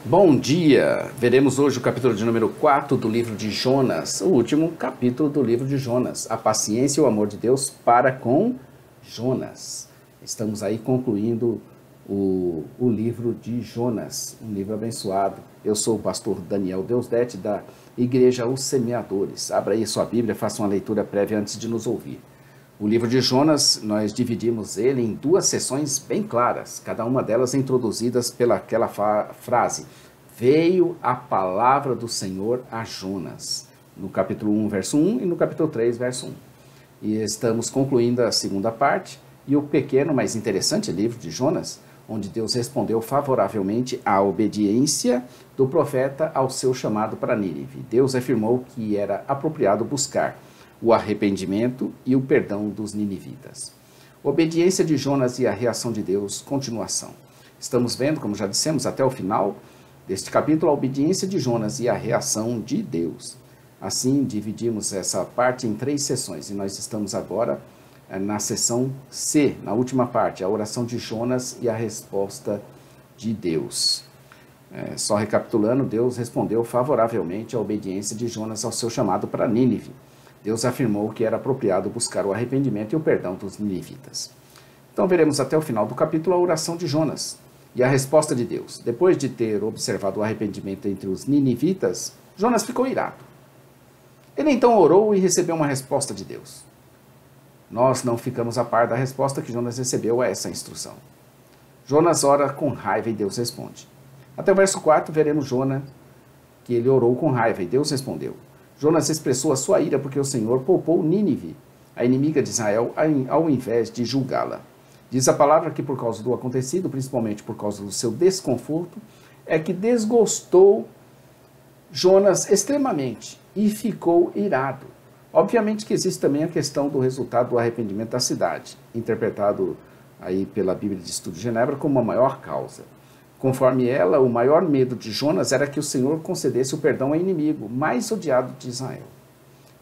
Bom dia! Veremos hoje o capítulo de número 4 do livro de Jonas, o último capítulo do livro de Jonas, a paciência e o amor de Deus para com Jonas. Estamos aí concluindo o livro de Jonas, um livro abençoado. Eu sou o pastor Daniel Deusdete, da Igreja Os Semeadores. Abra aí sua Bíblia, faça uma leitura prévia antes de nos ouvir. O livro de Jonas, nós dividimos ele em duas sessões bem claras, cada uma delas introduzidas pelaquela frase: veio a palavra do Senhor a Jonas, no capítulo 1, verso 1 e no capítulo 3, verso 1. E estamos concluindo a segunda parte e o pequeno, mas interessante livro de Jonas, onde Deus respondeu favoravelmente à obediência do profeta ao seu chamado para Nínive. Deus afirmou que era apropriado buscar o arrependimento e o perdão dos ninivitas. Obediência de Jonas e a reação de Deus, continuação. Estamos vendo, como já dissemos, até o final deste capítulo, a obediência de Jonas e a reação de Deus. Assim, dividimos essa parte em 3 sessões, e nós estamos agora na sessão C, na última parte, a oração de Jonas e a resposta de Deus. Só recapitulando, Deus respondeu favoravelmente à obediência de Jonas ao seu chamado para Nínive. Deus afirmou que era apropriado buscar o arrependimento e o perdão dos ninivitas. Então veremos até o final do capítulo a oração de Jonas e a resposta de Deus. Depois de ter observado o arrependimento entre os ninivitas, Jonas ficou irado. Ele então orou e recebeu uma resposta de Deus. Nós não ficamos a par da resposta que Jonas recebeu a essa instrução. Jonas ora com raiva e Deus responde. Até o verso 4 veremos Jonas que ele orou com raiva e Deus respondeu. Jonas expressou a sua ira porque o Senhor poupou Nínive, a inimiga de Israel, ao invés de julgá-la. Diz a palavra que por causa do acontecido, principalmente por causa do seu desconforto, é que desgostou Jonas extremamente e ficou irado. Obviamente que existe também a questão do resultado do arrependimento da cidade, interpretado aí pela Bíblia de Estudo de Genebra como a maior causa. Conforme ela, o maior medo de Jonas era que o Senhor concedesse o perdão ao inimigo mais odiado de Israel.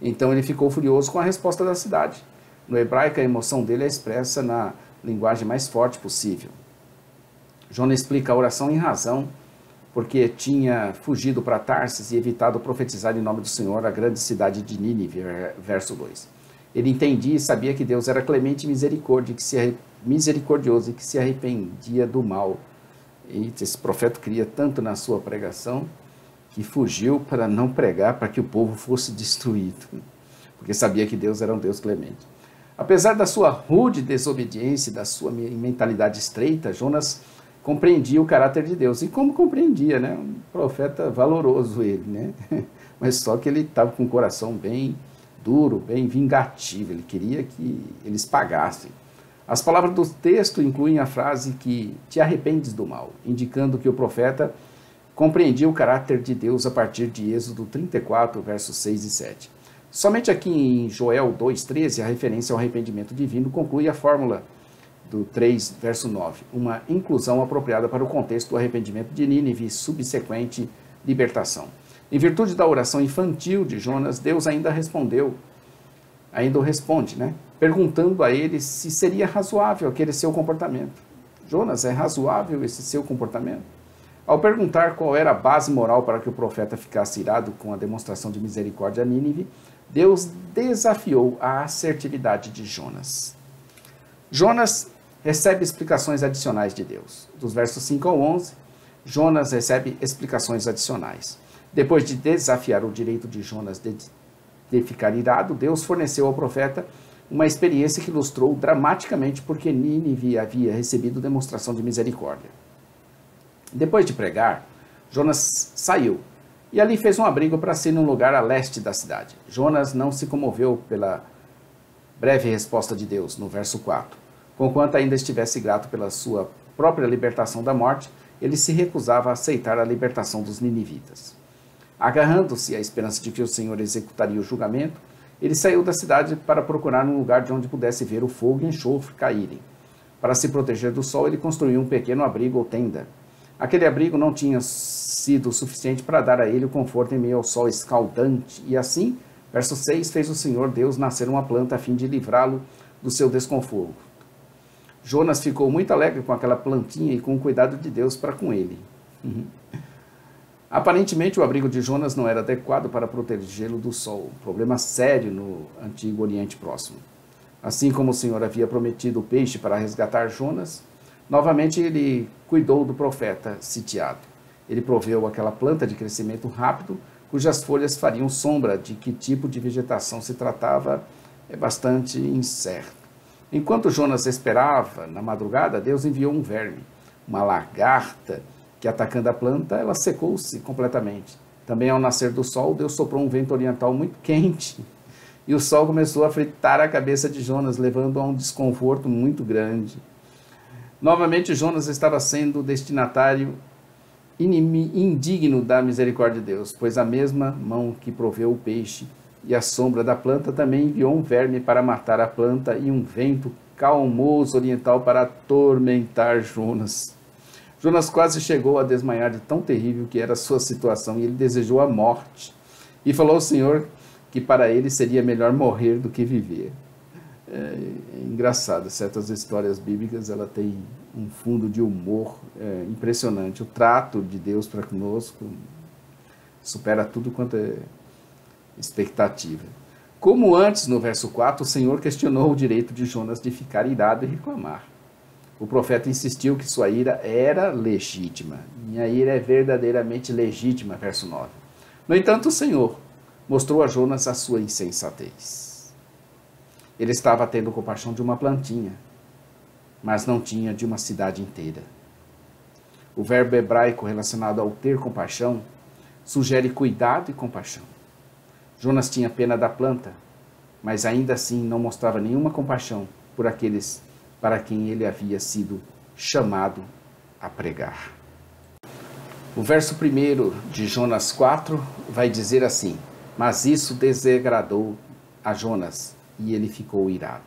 Então ele ficou furioso com a resposta da cidade. No hebraico, a emoção dele é expressa na linguagem mais forte possível. Jonas explica a oração em razão, porque tinha fugido para Tarsis e evitado profetizar em nome do Senhor a grande cidade de Nínive, verso 2. Ele entendia e sabia que Deus era clemente e misericordioso e que se arrependia do mal. E esse profeta cria tanto na sua pregação que fugiu para não pregar para que o povo fosse destruído, porque sabia que Deus era um Deus clemente. Apesar da sua rude desobediência, da sua mentalidade estreita, Jonas compreendia o caráter de Deus. E como compreendia, né? Um profeta valoroso ele, né? Mas só que ele estava com o coração bem duro, bem vingativo, ele queria que eles pagassem. As palavras do texto incluem a frase que te arrependes do mal, indicando que o profeta compreendia o caráter de Deus a partir de Êxodo 34, versos 6 e 7. Somente aqui em Joel 2,13, a referência ao arrependimento divino conclui a fórmula do 3, verso 9, uma inclusão apropriada para o contexto do arrependimento de Nínive e subsequente libertação. Em virtude da oração infantil de Jonas, Deus ainda o responde, né? Perguntando a ele se seria razoável aquele seu comportamento. Jonas, é razoável esse seu comportamento? Ao perguntar qual era a base moral para que o profeta ficasse irado com a demonstração de misericórdia a Nínive, Deus desafiou a assertividade de Jonas. Jonas recebe explicações adicionais de Deus. Dos versos 5 ao 11, Jonas recebe explicações adicionais. Depois de desafiar o direito de Jonas de ficar irado, Deus forneceu ao profeta uma experiência que ilustrou dramaticamente porque Nínive havia recebido demonstração de misericórdia. Depois de pregar, Jonas saiu e ali fez um abrigo para si num lugar a leste da cidade. Jonas não se comoveu pela breve resposta de Deus, no verso 4. Conquanto ainda estivesse grato pela sua própria libertação da morte, ele se recusava a aceitar a libertação dos ninivitas. Agarrando-se à esperança de que o Senhor executaria o julgamento, ele saiu da cidade para procurar um lugar de onde pudesse ver o fogo e enxofre caírem. Para se proteger do sol, ele construiu um pequeno abrigo ou tenda. Aquele abrigo não tinha sido suficiente para dar a ele o conforto em meio ao sol escaldante, e assim, verso 6, fez o Senhor Deus nascer uma planta a fim de livrá-lo do seu desconforto. Jonas ficou muito alegre com aquela plantinha e com o cuidado de Deus para com ele. Aparentemente, o abrigo de Jonas não era adequado para protegê-lo do sol, um problema sério no antigo Oriente Próximo. Assim como o Senhor havia prometido o peixe para resgatar Jonas, novamente ele cuidou do profeta sitiado. Ele proveu aquela planta de crescimento rápido, cujas folhas fariam sombra. De que tipo de vegetação se tratava é bastante incerto. Enquanto Jonas esperava, na madrugada, Deus enviou um verme, uma lagarta, que atacando a planta, ela secou-se completamente. Também ao nascer do sol, Deus soprou um vento oriental muito quente, e o sol começou a fritar a cabeça de Jonas, levando a um desconforto muito grande. Novamente, Jonas estava sendo destinatário indigno da misericórdia de Deus, pois a mesma mão que proveu o peixe e a sombra da planta também enviou um verme para matar a planta e um vento calmoso oriental para atormentar Jonas. Jonas quase chegou a desmaiar de tão terrível que era a sua situação, e ele desejou a morte. E falou ao Senhor que para ele seria melhor morrer do que viver. É engraçado, certas histórias bíblicas ela tem um fundo de humor impressionante. O trato de Deus para conosco supera tudo quanto é expectativa. Como antes, no verso 4, o Senhor questionou o direito de Jonas de ficar irado e reclamar. O profeta insistiu que sua ira era legítima. Minha ira é verdadeiramente legítima, verso 9. No entanto, o Senhor mostrou a Jonas a sua insensatez. Ele estava tendo compaixão de uma plantinha, mas não tinha de uma cidade inteira. O verbo hebraico relacionado ao ter compaixão sugere cuidado e compaixão. Jonas tinha pena da planta, mas ainda assim não mostrava nenhuma compaixão por aqueles para quem ele havia sido chamado a pregar. O verso 1 de Jonas 4 vai dizer assim: mas isso desagradou a Jonas e ele ficou irado.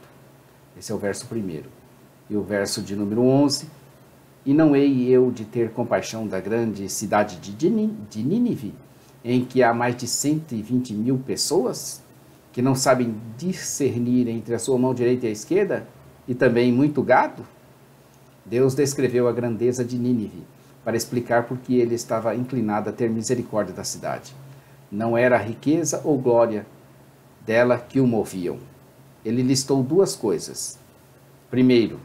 Esse é o verso 1. E o verso de número 11: e não hei eu de ter compaixão da grande cidade de Nínive, em que há mais de 120 mil pessoas, que não sabem discernir entre a sua mão direita e a esquerda, e também muito gado? Deus descreveu a grandeza de Nínive para explicar por que ele estava inclinado a ter misericórdia da cidade. Não era a riqueza ou glória dela que o moviam. Ele listou duas coisas. Primeiro,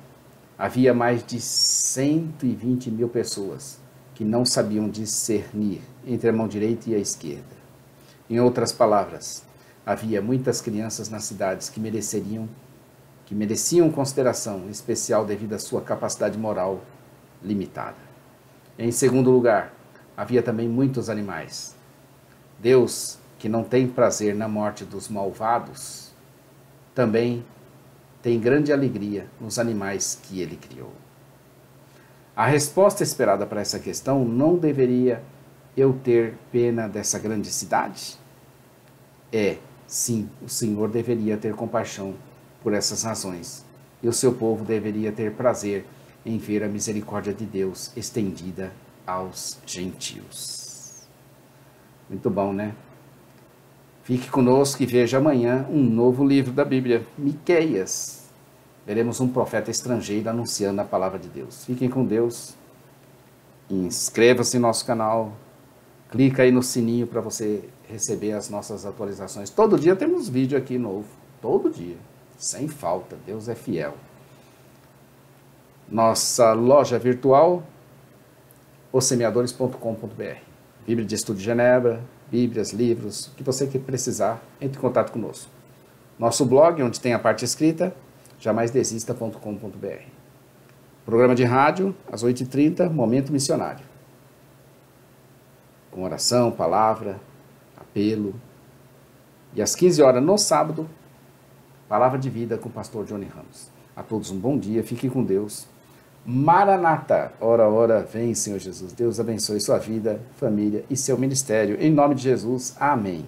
havia mais de 120 mil pessoas que não sabiam discernir entre a mão direita e a esquerda. Em outras palavras, havia muitas crianças nas cidades que mereciam consideração especial devido à sua capacidade moral limitada. Em segundo lugar, havia também muitos animais. Deus, que não tem prazer na morte dos malvados, também tem grande alegria nos animais que ele criou. A resposta esperada para essa questão: não deveria eu ter pena dessa grande cidade? Sim, o Senhor deveria ter compaixão por essas razões, e o seu povo deveria ter prazer em ver a misericórdia de Deus estendida aos gentios. Muito bom, né? Fique conosco e veja amanhã um novo livro da Bíblia, Miqueias. Veremos um profeta estrangeiro anunciando a palavra de Deus. Fiquem com Deus. Inscreva-se no nosso canal. Clica aí no sininho para você receber as nossas atualizações. Todo dia temos vídeo aqui novo. Todo dia. Sem falta. Deus é fiel. Nossa loja virtual, ossemeadores.com.br. Bíblia de Estudo de Genebra, Bíblias, livros, o que você precisar, entre em contato conosco. Nosso blog, onde tem a parte escrita, jamaisdesista.com.br. Programa de rádio, às 8h30, Momento Missionário. Com oração, palavra, apelo. E às 15 horas no sábado, Palavra de Vida com o pastor Johnny Ramos. A todos um bom dia, fiquem com Deus. Maranata, ora, ora, vem Senhor Jesus. Deus abençoe sua vida, família e seu ministério. Em nome de Jesus, amém.